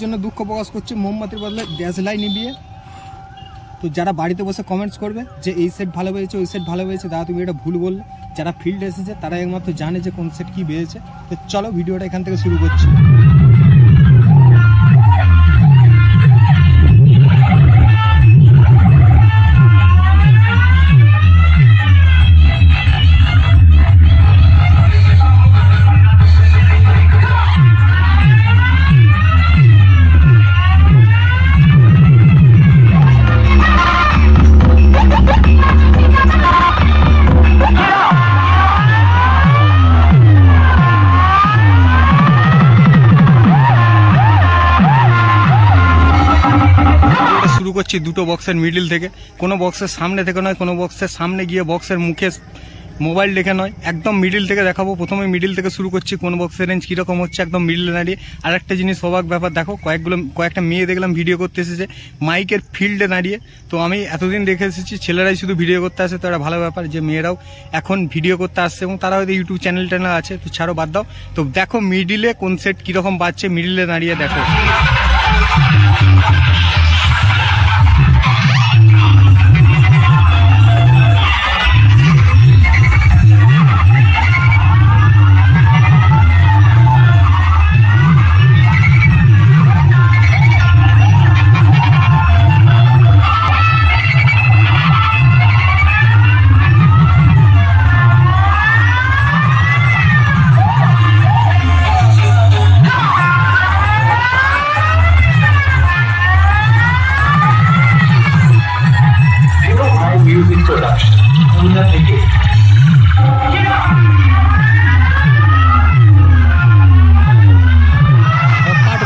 জন্য দুঃখ প্রকাশ করছি, মোমবাতির বদলে গ্যাস লাইট নিবিয়ে। তো যারা বাড়িতে বসে কমেন্টস করবে যে এই সেট ভালো পেয়েছে ওই সেট ভালো পেয়েছে, দাদা তুমি এটা ভুল বললে। যারা ফিল্ড এসেছে তারা একমাত্র জানে যে কোন সেট কী পেয়েছে। তো চলো ভিডিওটা এখান থেকে শুরু করছি। করছি দুটো বক্সের মিডিল থেকে, কোনো বক্সের সামনে থেকে নয়, কোনো বক্সের সামনে গিয়ে বক্সের মুখে মোবাইল দেখে নয়, একদম মিডিল থেকে দেখাবো। প্রথমে মিডিল থেকে শুরু করছি, কোন বক্সের রেঞ্জ কীরকম হচ্ছে একদম মিডিলে দাঁড়িয়ে। আর একটা জিনিস অবাক ব্যাপার দেখো, কয়েকটা মেয়ে দেখলাম ভিডিও করতে এসেছে মাইকের ফিল্ডে দাঁড়িয়ে। তো আমি এতদিন দেখে এসেছি ছেলেরাই শুধু ভিডিও করতে আসে, তো একটা ভালো ব্যাপার যে মেয়েরাও এখন ভিডিও করতে আসছে এবং তারা হয়তো ইউটিউব চ্যানেল আছে, তো ছাড়ো বাদ দাও। তো দেখো মিডিলে কোন সেট কীরকম বাজছে, মিডিলে দাঁড়িয়ে দেখো।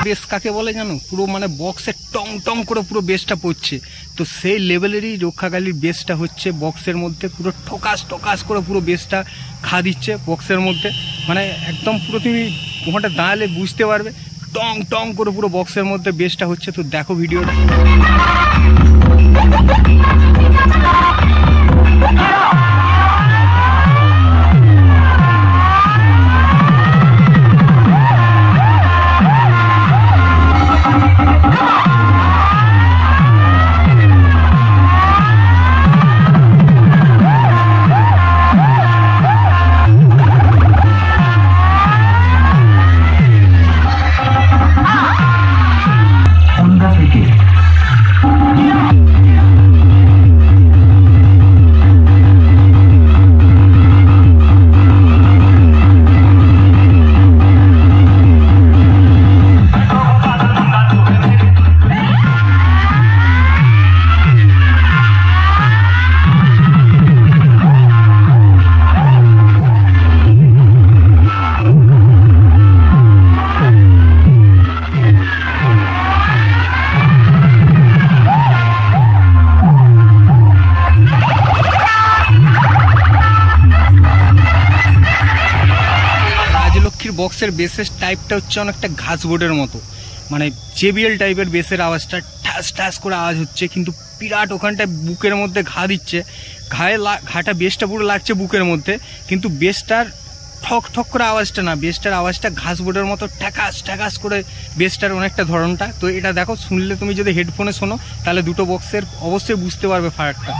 বেস কাকে বলে জানো? পুরো মানে বক্সে টং টং করে পুরো বেসটা পড়ছে। তো সেই লেভেলেরই রক্ষাকালীর বেসটা হচ্ছে বক্সের মধ্যে, পুরো ঠকাস ঠকাস করে পুরো বেসটা খা দিচ্ছে বক্সের মধ্যে। মানে একদম পুরো তুমি ওখানটা দাঁড়ালে বুঝতে পারবে টং টং করে পুরো বক্সের মধ্যে বেসটা হচ্ছে। তো দেখো ভিডিওটা। বক্সের বেসের টাইপটা হচ্ছে অনেকটা ঘাস বোর্ডের মতো, মানে জেবিএল টাইপের বেসের আওয়াজটা ঠাস ঠাস করে আওয়াজ হচ্ছে, কিন্তু বিরাট ওখানটায় বুকের মধ্যে ঘা দিচ্ছে। ঘাটা বেসটা পুরো লাগছে বুকের মধ্যে, কিন্তু বেসটার ঠক ঠক করে আওয়াজটা না, বেসটার আওয়াজটা ঘাস বোর্ডের মতো ঠ্যাকাস ঠ্যাকাস করে বেসটার অনেকটা ধরনটা। তো এটা দেখো, শুনলে তুমি যদি হেডফোনে শোনো তাহলে দুটো বক্সের অবশ্যই বুঝতে পারবে ফারাকটা।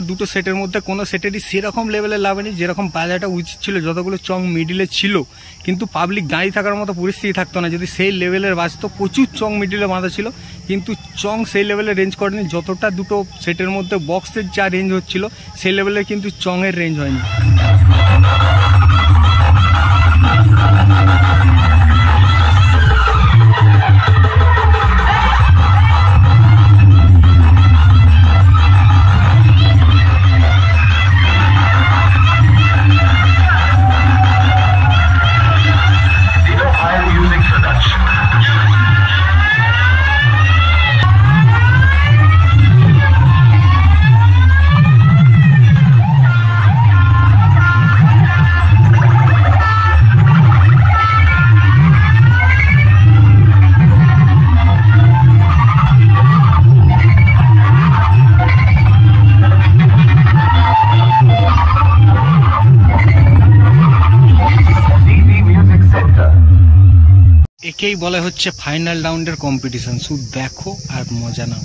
দুটো সেটের মধ্যে কোনো সেটেরই সেরকম লেভেলের লাভ নেই যেরকম বাজাটা উচিত ছিল। যতগুলো চং মিডিলে ছিল কিন্তু পাবলিক দাঁড়িয়ে থাকার মতো পরিস্থিতি থাকতো না যদি সেই লেভেলের বাজতো। প্রচুর চং মিডিলে বাঁধা ছিল কিন্তু চং সেই লেভেলে রেঞ্জ করেনি। যতটা দুটো সেটের মধ্যে বক্সের যা রেঞ্জ হচ্ছিল সেই লেভেলে কিন্তু চংয়ের রেঞ্জ হয়নি। একেই বলে হচ্ছে ফাইনাল রাউন্ডের কম্পিটিশন। শুধু দেখো আর মজা নাও।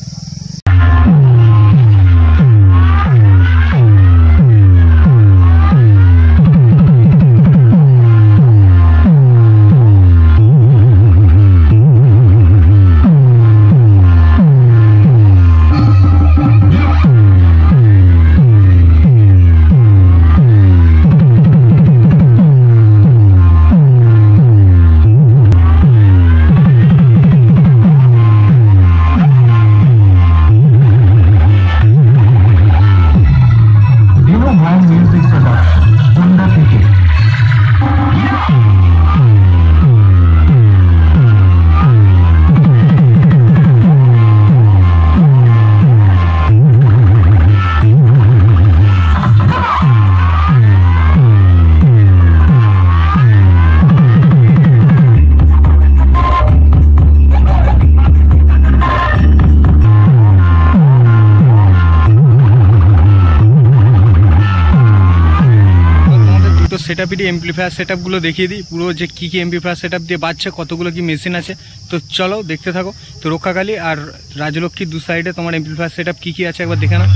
সেটআপেরই এমপ্লিফায়ার সেটআপগুলো দেখিয়ে দিই, পুরো যে কী কী এমপ্লিফায়ার সেটআপ দিয়ে বাজছে, কতগুলো কি মেশিন আছে। তো চলো দেখতে থাকো। তো রক্ষাকালী আর রাজলক্ষ্মীর দু সাইডে তোমার এমপ্লিফায়ার সেটআপ কী কী আছে একবার দেখে না।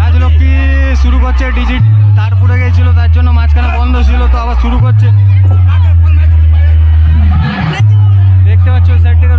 রাজলক্ষ্মী শুরু করছে ডিজিট, তারপরে গেছিল তার জন্য মাঝখানে বন্ধ ছিল, তো আবার শুরু করছে। দেখতে পাচ্ছ ওই সাইড থেকে